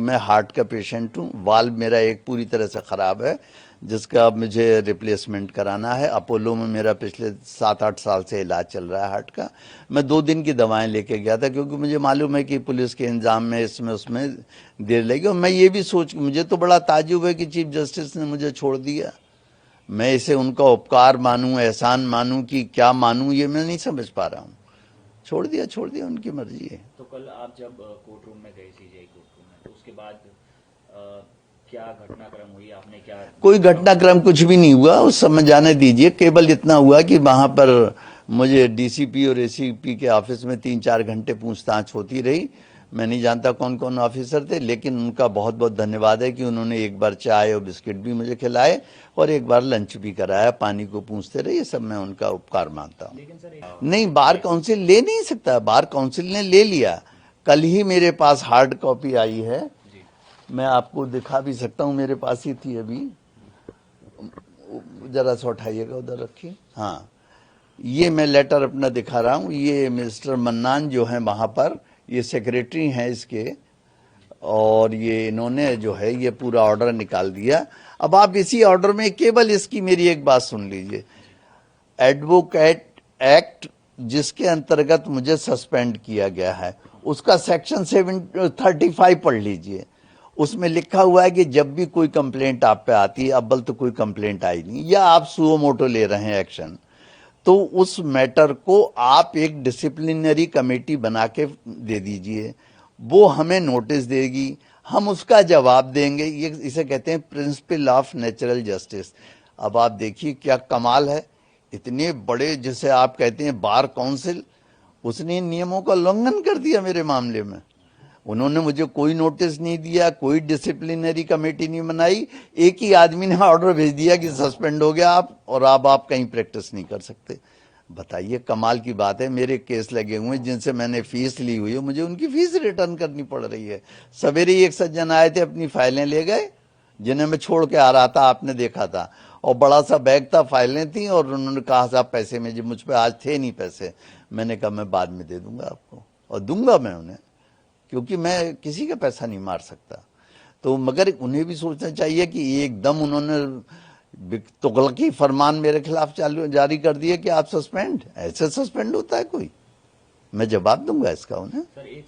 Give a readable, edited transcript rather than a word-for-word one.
मैं हार्ट का पेशेंट हूँ। वाल्व मेरा एक पूरी तरह से खराब है, जिसका अब मुझे रिप्लेसमेंट कराना है। अपोलो में मेरा पिछले 7-8 साल से इलाज चल रहा है हार्ट का। मैं 2 दिन की दवाएं लेके गया था, क्योंकि मुझे मालूम है कि पुलिस के इंतजाम में इसमें उसमें देर लगेगी। और मैं ये भी मुझे तो बड़ा ताज्जुब है कि चीफ जस्टिस ने मुझे छोड़ दिया। मैं इसे उनका उपकार मानूं, एहसान मानूं कि क्या मानूं, ये मैं नहीं समझ पा रहा हूँ। छोड़ दिया, उनकी मर्जी है। तो कल आप जब कोर्ट रूम में गए, सीजीआई कोर्ट रूम में, तो उसके बाद क्या घटनाक्रम हुई, आपने क्या? कोई घटनाक्रम कुछ भी नहीं हुआ उस समय, जाने दीजिए। केवल इतना हुआ कि वहां पर मुझे डीसीपी और एसीपी के ऑफिस में 3-4 घंटे पूछताछ होती रही। मैं नहीं जानता कौन कौन ऑफिसर थे, लेकिन उनका बहुत बहुत धन्यवाद है कि उन्होंने एक बार चाय और बिस्किट भी मुझे खिलाए और एक बार लंच भी कराया, पानी को पूछते रहे। ये सब मैं उनका उपकार मानता हूँ। नहीं, बार काउंसिल ले नहीं सकता, बार काउंसिल ने ले लिया। कल ही मेरे पास हार्ड कॉपी आई है, मैं आपको दिखा भी सकता हूँ, मेरे पास ही थी अभी। जरा सा उठाइएगा, उधर रखिए। हाँ, ये मैं लेटर अपना दिखा रहा हूँ। ये मिस्टर मन्नान जो है वहां पर, ये सेक्रेटरी हैं इसके, और ये इन्होंने जो है ये पूरा ऑर्डर निकाल दिया। अब आप इसी ऑर्डर में केवल इसकी मेरी एक बात सुन लीजिए। एडवोकेट एक्ट जिसके अंतर्गत मुझे सस्पेंड किया गया है, उसका सेक्शन 735 पढ़ लीजिए। उसमें लिखा हुआ है कि जब भी कोई कंप्लेंट आप पे आती है, अव्वल तो कोई कंप्लेंट आई नहीं, या आप सुओ मोटो ले रहे हैं एक्शन, तो उस मैटर को आप एक डिसिप्लिनरी कमेटी बना के दे दीजिए। वो हमें नोटिस देगी, हम उसका जवाब देंगे। ये इसे कहते हैं प्रिंसिपल ऑफ नेचुरल जस्टिस। अब आप देखिए क्या कमाल है, इतने बड़े जिसे आप कहते हैं बार काउंसिल, उसने नियमों का उल्लंघन कर दिया मेरे मामले में। उन्होंने मुझे कोई नोटिस नहीं दिया, कोई डिसिप्लिनरी कमेटी नहीं बनाई। एक ही आदमी ने ऑर्डर भेज दिया कि सस्पेंड हो गया आप, और अब आप कहीं प्रैक्टिस नहीं कर सकते। बताइए, कमाल की बात है। मेरे केस लगे हुए जिनसे मैंने फीस ली हुई है, मुझे उनकी फीस रिटर्न करनी पड़ रही है। सवेरे ही एक सज्जन आए थे, अपनी फाइलें ले गए, जिन्हें मैं छोड़ के आ रहा था, आपने देखा था, और बड़ा सा बैग था, फाइलें थी, और उन्होंने कहा साहब पैसे में, मुझ पे आज थे नहीं पैसे। मैंने कहा मैं बाद में दे दूंगा आपको, और दूंगा मैं उन्हें, क्योंकि मैं किसी का पैसा नहीं मार सकता। तो मगर उन्हें भी सोचना चाहिए कि एकदम उन्होंने तुगलकी फरमान मेरे खिलाफ जारी कर दिए कि आप सस्पेंड। ऐसे सस्पेंड होता है कोई? मैं जवाब दूंगा इसका उन्हें।